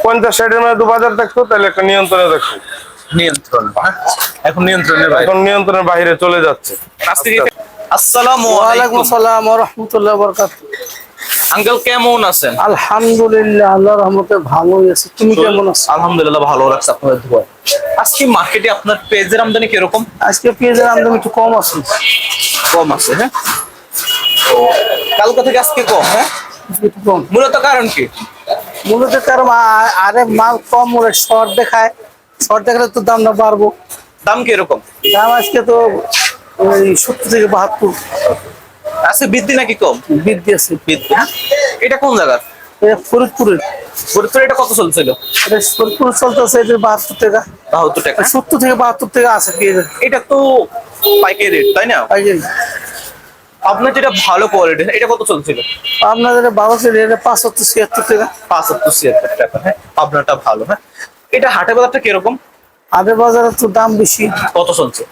50-60 এর মধ্যে বাজার থাকতো তাহলে একটা নিয়ন্ত্রণে থাকতো। নিয়ন্ত্রণ, এখন নিয়ন্ত্রণের বাইরে, এখন নিয়ন্ত্রণের বাইরে চলে যাচ্ছে। আসসালামু ওয়ালাইকুম আলাইকুম আসসালাম ওয়া রাহমাতুল্লাহি ওয়া বারাকাতুহু। আঙ্কেল, কেমন আছেন? আলহামদুলিল্লাহ, আল্লাহর রহমতে ভালোই আছি। তুমি কেমন আছো? আলহামদুলিল্লাহ ভালো লাগছে আপনাদের দোয়া। আজকে মার্কেটে আপনার পেঁয়াজের আমদানি কিরকম? আজকে পেঁয়াজের আমদানি একটু কম আছে। কম আছে, হ্যাঁ। কালকা থেকে আজকে কম, হ্যাঁ। একটু কম মূলত কারণ কি? মূলত কারণ আরে মাল কম ওরে শর্ট দেখায়, শর্ট দেখালে তো দামটা বাড়বো। দাম কিরকম? দাম আজকে তো ওই 70 থেকে 72 আজকে বৃদ্ধি নাকি কম? বৃদ্ধি আছে। বৃদ্ধি, হ্যাঁ। এটা কোন জায়গা? এটা ফরিদপুরের। ফরিদপুরে এটা কত চলছিল? এটা ফরিদপুর চলতেছে, এটা 72 টাকা, 72 টাকা। 70 থেকে 72 টাকা আছে পেঁয়াজের। এটা তো পাইকারি রেট, তাই না? পাইকারি। আপনার যেটা ভালো কোয়ালিটি, এটা কত চলছিল? আপনাদের 1200 এটা 75-76 টাকা। 75-76 টাকা, হ্যাঁ। আপনারটা ভালো, হ্যাঁ। এটা হাটে বাজারটা কিরকম? আদের বাজারে তো দাম বেশি, কত চলছে?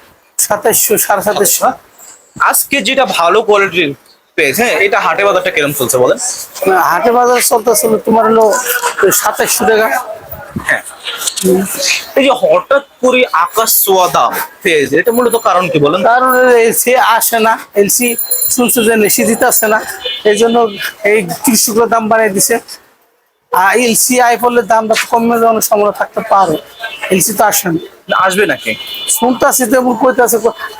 2700 2750। আজকে যেটা ভালো কোয়ালিটির পেজ, হ্যাঁ, এটা হাটে বাজারটা কিরকম চলছে বলেন? হাটে বাজার চলতেছিল তোমার হলো 2700 টাকা। হ্যাঁ। এই যে হঠাৎ করে আকাশ ছোঁয়া দাম পেজ, এটা মূলত কারণ কি বলেন? কারণ এলসি আসে না, এলসি শুনছে যে নেশি দিতে আসে না, এই জন্য এই কৃষকরা দাম বাড়িয়ে দিছে। আর এলসি আয় পড়লে দামটা কমে যাওয়ার সম্ভাবনা থাকতে পারে, এলসি তো আসে না। আসবে নাকি? শুনতেছি তেমন কইতাছে,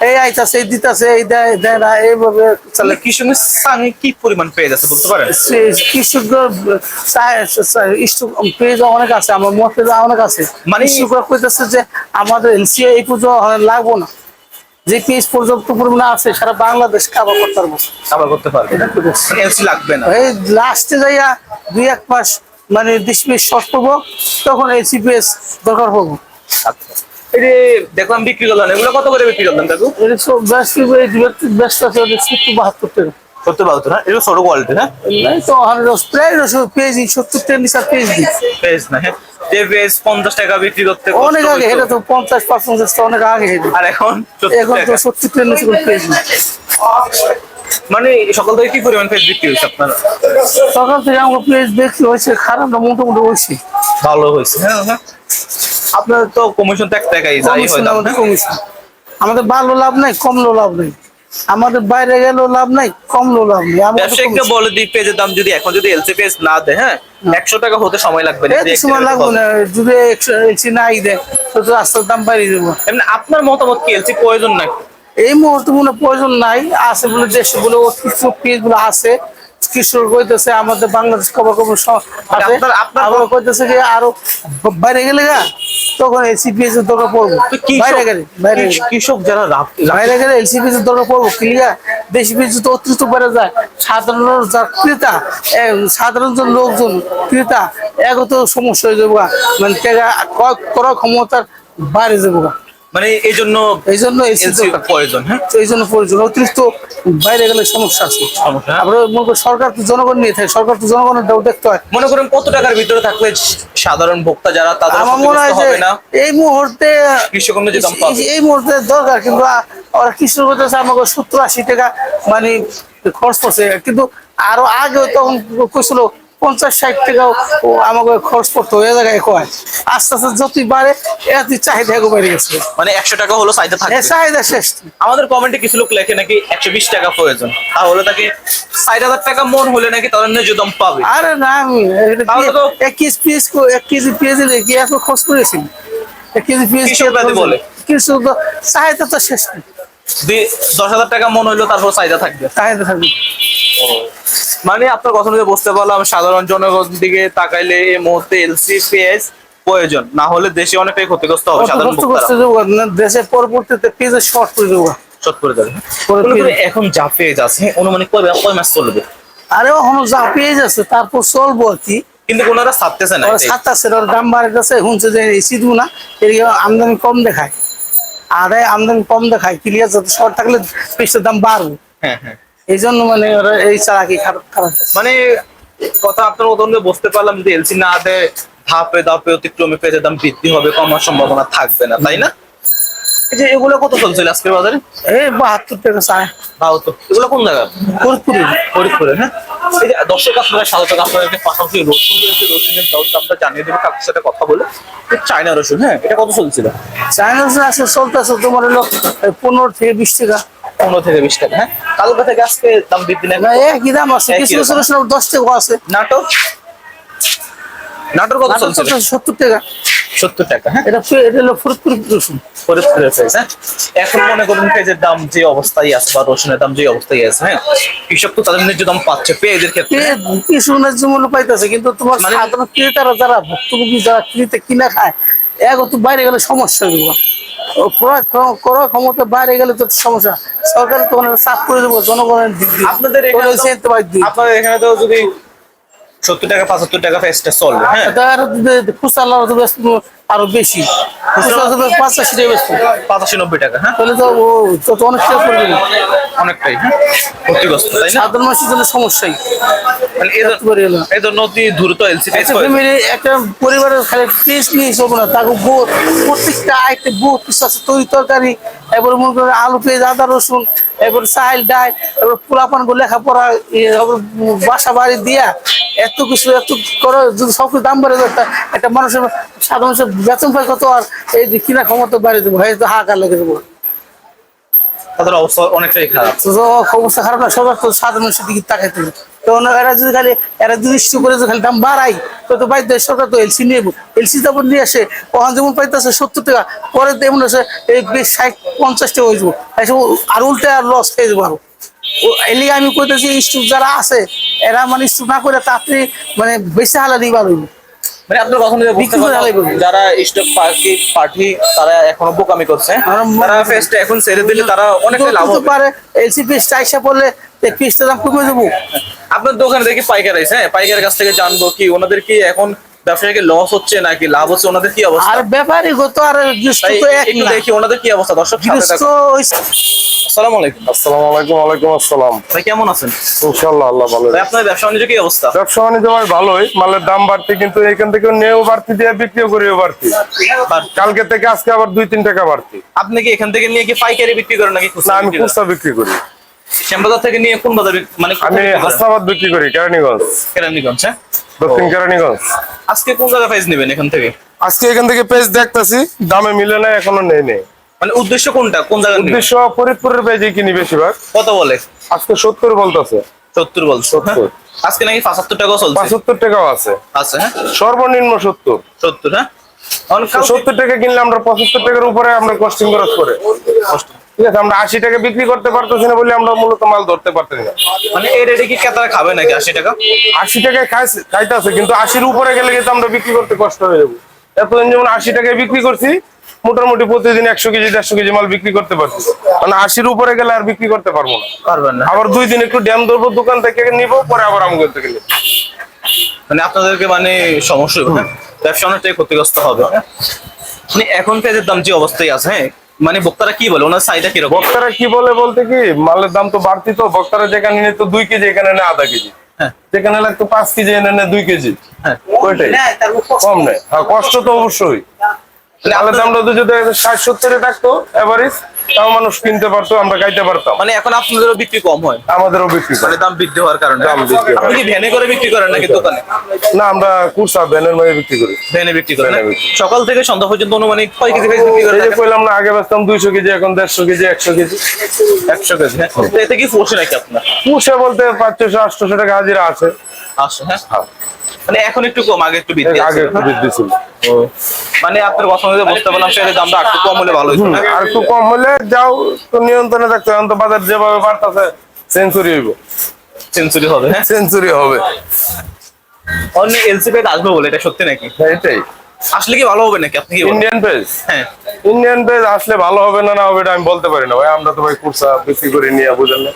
এই আইতাছে, এই দিতাছে, এই দেয় দেয় না, এইভাবে তাহলে চলে। কৃষকের সঙ্গে কি পরিমাণ পেজ আছে বলতে পারেন? কৃষকদের পেজ অনেক আছে, আমার মত অনেক আছে। মানে কৃষকরা কইতেছে যে আমাদের এলসি এই পুজো লাগবো না, যে পেজ পর্যাপ্ত পরিমাণে আছে সারা বাংলাদেশ কাভার করতে পারবো। আবার করতে পারবে, এটা কইতেছে। এলসি লাগবে না। এই লাস্টে যাইয়া 2-1 মাস মানে দেশ পেজ শর্ট করবো, তখন এলসি পেজ দরকার হবো। আচ্ছা, এই যে দেখলাম বিক্রি করলেন, এগুলো কত করে বিক্রি করলেন কাকু? এটা সব ব্যস্ত আছে 70-72 টাকা। 70-72, হ্যাঁ। এগুলো ছোট কোয়ালিটি, হ্যাঁ। নাই তো প্রায় পেজ 70 টাকা নিচে পেজ দিই। পেজ না, হ্যাঁ। যে পেজ 50 টাকা বিক্রি করতে কষ্ট অনেক আগে, হইতো। এটা তো 50-55 টাকা অনেক আগে হেঁটে। আর এখন 70 এখন তো টাকা। 70 টাকা নিচে কোনো পেজ নেই। মানে সকাল থেকে কি পরিমাণ পেজ বিক্রি হয়েছে আপনার? সকাল থেকে আমার পেজ দেখতে হয়েছে খারাপ না, মোটামুটি হয়েছে। ভালো হয়েছে, হ্যাঁ, হ্যাঁ। আপনার তো কমিশন তো 1 টাকাই যাই হয় দাম, আমাদের হ্যাঁ? কমিশন। আমাদের ভালো লাভ নাই, কমলো লাভ নেই। আমাদের বাইরে গেলেও লাভ নাই, কমলো লাভ নেই। ব্যবসায়িককে বলে দিই, পেজের দাম যদি এখন যদি এলসি পেজ না দেয়, হ্যাঁ, 100 টাকা হতে সময় লাগবে না। এই সময় লাগবে না, যদি এলসি নাই দেয় তো রাস্তার দাম বাড়িয়ে দেবো। এমনি আপনার মতামত কি, এলসি প্রয়োজন নাকি? এই মুহূর্তে মনে হয় প্রয়োজন নাই, আছে বলে দেশে বলে কিছু পেজ গুলো আছে। কৃষক কইতেছে আমাদের বাংলাদেশ খবর খবর আছে, আবার কইতেছে যে আরো বাইরে গেলে গা তখন এলসি পেজ এর দরকার পড়বো। বাইরে গেলে কৃষক যারা বাইরে গেলে এলসি পেজ এর দরকার পড়বো, ক্লিয়ার। দেশি পেজ তো অতিরিক্ত বেড়ে যায়, সাধারণ যা ক্রেতা, সাধারণ লোকজন ক্রেতা এগত সমস্যা হয়ে যাবো, মানে টাকা করার ক্ষমতার বাইরে যাবো। মানে এই জন্য এলসি প্রয়োজন, হ্যাঁ। এই জন্য প্রয়োজন, অতিরিক্ত বাইরে গেলে সমস্যা আছে। সমস্যা, হ্যাঁ। আমরা মনে করি সরকার তো জনগণ নিয়ে থাকে, সরকার তো জনগণের দাও দেখতে হয়। মনে করেন কত টাকার ভিতরে থাকলে সাধারণ ভোক্তা যারা তাদের আমার মনে হয় যে হবে না, এই মুহূর্তে কৃষক যে দাম পাবে এই মুহূর্তে দরকার, কিন্তু ওরা কৃষক হতেছে আমাকে 70-80 টাকা মানে খরচ পড়ছে, কিন্তু আরো আগে তখন কইছিল 50-60 টাকাও আমাকে খরচ পড়তো, ওই জায়গায় কয় আস্তে আস্তে যতই বাড়ে এতই চাহিদা বেড়ে গেছে। মানে 100 টাকা হলো চাহিদা থাকে। চাহিদা শেষ। আমাদের কমেন্টে কিছু লোক লেখে নাকি 120 টাকা প্রয়োজন, তাহলে তাকে 60,000 টাকা মন হলে নাকি তাদের ন্যায্য দাম পাবে। আরে না, আমি তাহলে তো 1 কেজি পেঁয়াজ কি এত খরচ করেছি? 1 কেজি পেঁয়াজ বলে কিছু তো চাহিদা তো শেষ নেই। 10,000 টাকা মন হইলো, তারপর চাহিদা থাকবে। চাহিদা থাকবে। মানে আপনার কথা অনুযায়ী বুঝতে পারলাম সাধারণ জনগণ দিকে তাকাইলে এই মুহূর্তে এলসি পেঁয়াজ প্রয়োজন, না হলে দেশে অনেকটাই ক্ষতিগ্রস্ত হবে সাধারণ ভোক্তারা। দেশের পরবর্তীতে পেঁয়াজের শর্ট করে দেবো, শর্ট করে যাবে। এখন যা পেঁয়াজ আছে অনুমানিক কয় মাস চলবে? আরে এখনো যা পেঁয়াজ আছে তারপর চলবো আর কি, কিন্তু ওনারা ছাড়তেছে না। ছাড়তেছে, দাম বাড়ে যাচ্ছে, শুনছে যে এসি দিব না, এদিকে আমদানি কম দেখায়, আরে আমদানি কম দেখায়, ক্লিয়ার যাতে শর্ট থাকলে পেঁয়াজের দাম বাড়বে। হ্যাঁ, হ্যাঁ। এই জন্য মানে ওরা এই চালাকি খারাপ। মানে কথা আপনার মতন বুঝতে পারলাম যে এলসি না দেয় ধাপে ধাপে অতিক্রমে পেঁয়াজের দাম বৃদ্ধি হবে, কমার সম্ভাবনা থাকবে না, তাই না? এই যে এগুলো কত চলছিল আজকের বাজারে? এই 72 টাকা চায়। তাও তো এগুলো কোন জায়গা? ফরিদপুরে। ফরিদপুরে, হ্যাঁ। এই যে দর্শক আপনারা সাধারণত আপনাদেরকে পাশাপাশি রসুন রয়েছে, রসুনের দামটা জানিয়ে দেবে কাকুর সাথে কথা বলে। এই চায়না রসুন, হ্যাঁ, এটা কত চলছিল? চায়না আছে চলতেছে তোমার হলো 15 থেকে 20 টাকা। 15 থেকে 20 টাকা, হ্যাঁ। কালকে থেকে আজকে দাম বৃদ্ধি নেই? না একই দাম আছে, একই কিছু কিছু রকম। রসুন 10 টাকা আছে। নাটক, নাটক কত চলছিল? 70 টাকা। 70 টাকা, হ্যাঁ। এটা এটা হলো ফরিদপুর রসুন। ফরিদপুরের পেঁয়াজ, হ্যাঁ। এখন মনে করুন পেঁয়াজের দাম যে অবস্থায় আছে বা রসুনের দাম যে অবস্থায় আছে, হ্যাঁ, কৃষক তো তাদের ন্যায্য দাম পাচ্ছে পেঁয়াজের ক্ষেত্রে। কিছু ন্যায্য মূল্য পাইতেছে, কিন্তু তোমার মানে- সাধারণ ক্রেতারা যারা ভুক্তভোগী যারা কিনে খায়, এক তো বাইরে গেলে সমস্যা দেবো। ক্রয় ক্ষমতা বাইরে গেলে তো সমস্যা। সরকার তো অনেক চাপ করে দেবো জনগণের দিক দিয়ে। আপনাদের এখানে তো- সেতে বাধ্য। আপনাদের এখানে তো যদি 70 টাকা 75 টাকা পেঁয়াজটা চলবে, হ্যাঁ, খুচরা আরো বেশি, খুচরা 85 টাকা বেশি, 85-90 টাকা, হ্যাঁ, তাহলে তো অনেক টাকা পড়বে না। অনেকটাই, হ্যাঁ, ক্ষতিগ্রস্ত, তাই না? সাধারণ মানুষের জন্য সমস্যাই। মানে এই জন্য অতি দ্রুত এলসি পেজ একটা ফ্যামিলি, একটা পরিবারের খালি পেস্ট নিয়ে চলবে না, তাকে প্রত্যেকটা আইটেম বহুত কিছু আছে, তরি তরকারি, এবার মনে করেন আলু পেঁয়াজ আদা রসুন, এবার চাল ডাল, এবার পোলাপান করে লেখাপড়া, বাসা বাড়ি দিয়া এত কিছু এত করে যদি সবকিছু দাম বেড়ে যায়, একটা মানুষের সাধারণ মানুষের বেতন পায় কত, আর এই যে কিনা ক্ষমতা বাড়িয়ে দেবো, হয়তো হাহাকার লেগে দেবো। তাদের অবস্থা অনেকটাই খারাপ। তো অবস্থা খারাপ না, সবার তো সাধারণ মানুষের দিকে তাকাইতে হবে। তো এরা যদি খালি নির্দিষ্ট করে যদি খালি দাম বাড়াই, তো বাধ্য হয় সরকার তো এলসি নিয়ে এলসি তারপর নিয়ে আসে, ওখান যেমন পাইতেছে 70 টাকা, পরে তেমন আছে এই 60-50 টাকা হয়ে যাবো, আর উল্টে আর লস খেয়ে যাবো আরো। এলিগে আমি কইতেছি স্টুক যারা আছে এরা মানে স্টুক না করে তাড়াতাড়ি মানে বেশি হালানি ভালো হইব। মানে আপনার কখনো বিক্রি করে হালাই করবে। যারা স্টক পার্টি তারা এখনো বোকামি করছে, তারা ফেস্টে এখন ছেড়ে দিলে তারা অনেকটা লাভ হবে। পারে এলসি পিসটা আইসা পড়লে পিসটা দাম কমে যাবো। আপনার দোকানে দেখি পাইকার আছে, হ্যাঁ, পাইকারের কাছ থেকে জানবো কি ওনাদের কি এখন ব্যবসায়ীকে লস হচ্ছে নাকি লাভ হচ্ছে, ওনাদের কি অবস্থা? আর ব্যাপারই গত আর গৃহস্থ তাই তো এক একটু না। দেখি ওনাদের কি অবস্থা। দর্শক সাথে গৃহস্থ থাকুন। হইছে। আসসালামু আলাইকুম। আসসালামু আলাইকুম। ওয়ালাইকুম আসসালাম। ভাই কেমন আছেন? ইনশাআল্লাহ আল্লাহ ভালো। ভাই আপনার ব্যবসা বাণিজ্য কি অবস্থা? ব্যবসা বাণিজ্য ভাই ভালোই, মালের দাম বাড়তি, কিন্তু এখান থেকে নিয়েও বাড়তি দিয়ে বিক্রিও করিও বাড়তি। কালকে থেকে আজকে আবার 2-3 টাকা বাড়তি। আপনি কি এখান থেকে নিয়ে কি পাইকারি বিক্রি করেন নাকি না, খুচরা আমি বিক্রি করেন? খুচরা বিক্রি করি। শ্যামবাজার থেকে নিয়ে কোন বাজার মানে আমি হাসনাবাদ বিক্রি করি, কেরানীগঞ্জ, কেরানীগঞ্জ, হ্যাঁ। দক্ষিণ কেরানীগঞ্জ। আজকে কোন জায়গা প্রাইস নেবেন এখান থেকে? আজকে এখান থেকে পেজ দেখতেছি, দামে মিলে না, এখনো নেই। মানে উদ্দেশ্য কোনটা, কোন জায়গা নেবেন? উদ্দেশ্য ফরিদপুরের পেজে কিনি বেশিরভাগ। কত বলে? আজকে 70 বলতেছে। 70 বলছো, 70। হ্যাঁ। আজকে নাকি 75 টাকাও চলছে। 75 টাকাও আছে, আচ্ছা, হ্যাঁ, সর্বনিম্ন 70। 70, হ্যাঁ। এখন কালকে 70 টাকা কিনলে আমরা 75 টাকার উপরে আমরা কস্টিং খরচ করে, ঠিক আছে, আমরা 80 টাকা বিক্রি করতে পারতেছি না বলে আমরা মূলত মাল ধরতে পারতেছি না। মানে এই রেটে কি ক্রেতারা খাবে নাকি 80 টাকা? 80 টাকায় খাইতেছে, কিন্তু 80-র উপরে গেলে কিন্তু আমরা বিক্রি করতে কষ্ট হয়ে যাবো। এতদিন যেমন 80 টাকায় বিক্রি করছি, মোটামুটি প্রতিদিন 100 কেজি 150 কেজি মাল বিক্রি করতে পারছি, মানে 80-র উপরে গেলে আর বিক্রি করতে পারবো না। পারবেন না। আবার 2 দিন একটু ড্যাম ধরবো, দোকান থেকে নিবো, পরে আবার আমাদের থেকে নিবো। মানে আপনাদেরকে মানে সমস্যা হবে, হ্যাঁ। ব্যবসা অনেকটাই ক্ষতিগ্রস্ত হবে, হ্যাঁ। মানে এখন পেঁয়াজের দাম যে অবস্থায় আছে, হ্যাঁ, মানে বক্তারা কি বলে, ওনার চাহিদা কিরকম? বক্তারা কি বলে বলতে কি, মালের দাম তো বাড়তি, তো বক্তারা যেখানে নিত 2 কেজি, এখানে নেয় আধা কেজি, হ্যাঁ, যেখানে লাগতো 5 কেজি, এনে নেয় 2 কেজি, হ্যাঁ। ওইটাই কম নেয়। হ্যাঁ, কষ্ট তো অবশ্যই। মালের দামটা তো যদি 60-70 থাকতো এভারেজ, তাও মানুষ কিনতে পারতো, আমরা খাইতে পারতাম। মানে এখন আপনাদেরও বিক্রি কম হয়, আমাদেরও বিক্রি করে। মানে দাম বৃদ্ধি হওয়ার কারণে। দাম বৃদ্ধি হয়। আপনি কি ভ্যানে করে বিক্রি করেন নাকি দোকানে? না, আমরা কুরসা ভ্যানের মাঝে বিক্রি করি। ভ্যানে বিক্রি করেন, ভ্যানে হ্যাঁ? বিক্রি। সকাল থেকে সন্ধ্যা পর্যন্ত অনুমানিক কয় কেজি পেঁয়াজ বিক্রি করেন? এই যে কইলাম না, আগে বেচতাম 200 কেজি, এখন 150 কেজি, 100 কেজি। 100 কেজি, হ্যাঁ। তো এতে কি পোষে নাকি আপনার? পুষে বলতে 500-800 টাকা হাজিরা আছে। আসো, হ্যাঁ। মানে এখন একটু কম, আগে একটু বৃদ্ধি আগে আছে। একটু বৃদ্ধি ছিল। মানে আপনার কথা অনুযায়ী বুঝতে পারলাম সেটা দামটা একটু কম হলে ভালো হতো না? আর একটু কম হলে যাও তো নিয়ন্ত্রণে থাকতে, এখন তো বাজার যেভাবে বাড়তেছে সেঞ্চুরি হইব, সেঞ্চুরি হবে, হ্যাঁ। সেঞ্চুরি হবে। অন্য এলসি পেজ আসবে বলে, এটা সত্যি নাকি? এটাই আসলে কি ভালো হবে নাকি, আপনি কি বলেন? Indian page. হ্যাঁ, ইন্ডিয়ান পেজ আসলে ভালো হবে না হবে এটা আমি বলতে পারি না ভাই, আমরা তো ভাই কুরসা বিক্রি করে নিয়ে, বুঝলেন না,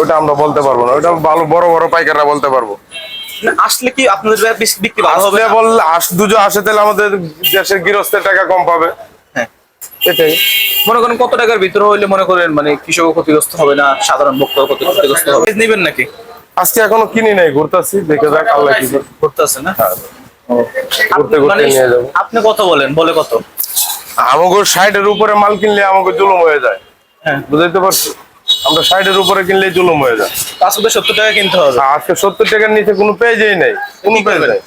ওটা আমরা বলতে পারবো না, ওটা ভালো বড় বড় পাইকাররা বলতে পারবো। না, আসলে কি আপনাদের বিক্রি ভালো হবে আসলে না? বললে দুজো আসে, তাহলে আমাদের দেশের গৃহস্থের টাকা কম পাবে। হ্যাঁ। এটাই। মনে করেন কত টাকার ভিতরে হইলে মনে করেন মানে কৃষক ক্ষতিগ্রস্ত হবে না, সাধারণ ভোক্তা ক্ষতিগ্রস্ত হবে? পেঁয়াজ নেবেন নাকি? আজকে এখনো কিনি নাই, ঘুরতেছি, দেখে যাক আল্লাহ কি করে। করতে আছে না? হ্যাঁ, আপনি ঘুরতে ঘুরতে মানে নিয়ে যাবো। আপনি কত বলেন, বলে কত? আমাকে 60-এর উপরে মাল কিনলে আমাকে জুলুম হয়ে যায়, হ্যাঁ বুঝাইতে পারছি? আমরা 60-এর উপরে কিনলে জুলুম হয়ে যায়। আসলে 70 টাকা কিনতে হবে। আজকে 70 টাকার নিচে কোনো পেজই নেই, কোনো কি পেজ করবেন? নেই।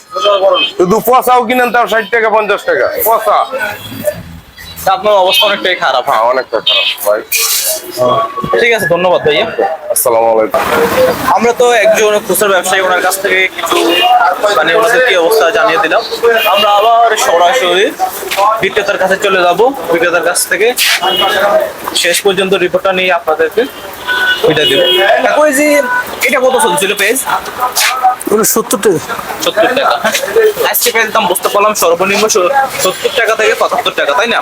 শুধু পচাও কিনেন তাও 60 টাকা 50 টাকা পচা। তা আপনার অবস্থা অনেকটাই খারাপ। হ্যাঁ, অনেকটা খারাপ ভাই। ঠিক আছে, ধন্যবাদ ভাইয়া। আসসালামু আলাইকুম। আমরা তো একজন খুচরা ব্যবসায়ী, ওনার কাছ থেকে কিছু মানে ওনাদের কি অবস্থা জানিয়ে দিলাম। আমরা আবার সরাসরি বিক্রেতার কাছে চলে যাব, বিক্রেতার কাছ থেকে শেষ পর্যন্ত রিপোর্টটা নিয়ে আপনাদেরকে ওইটা দেবো। কাকু, এই যে এটা কত চলছিল পেজ? 70 টাকা। 70 টাকা। আজকে পেজ দাম বুঝতে পারলাম সর্বনিম্ন 70 টাকা থেকে 75 টাকা, তাই না?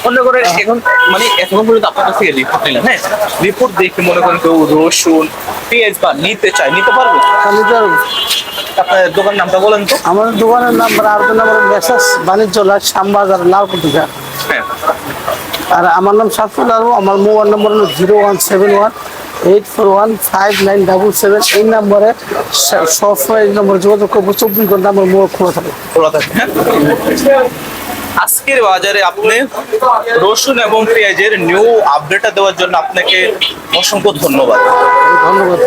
মনে করেন এখন মানে এখন পর্যন্ত আপনার কাছ থেকে রিপোর্ট নিলাম, হ্যাঁ, রিপোর্ট দেখে মনে করেন কেউ রসুন পেঁয়াজ বা নিতে চায়, নিতে পারবে? আমি তো আপনার দোকান নামটা বলেন তো। আমাদের দোকানের নাম্বার আর নাম্বার মেসাজ বাণিজ্য লাল শ্যামবাজার লালকুটিকা। হ্যাঁ, আর আমার নাম সাফুল আলম। আমার মোবাইল নম্বর হলো 01718415977। এই নম্বরে সবসময় এই নম্বরে যোগাযোগ করবো। 24 ঘন্টা আমার মোবাইল খোলা থাকে। খোলা থাকে, হ্যাঁ। আজকের বাজারে আপনি রসুন এবং পেঁয়াজের নিউ আপডেটটা দেওয়ার জন্য আপনাকে অসংখ্য ধন্যবাদ। ধন্যবাদ।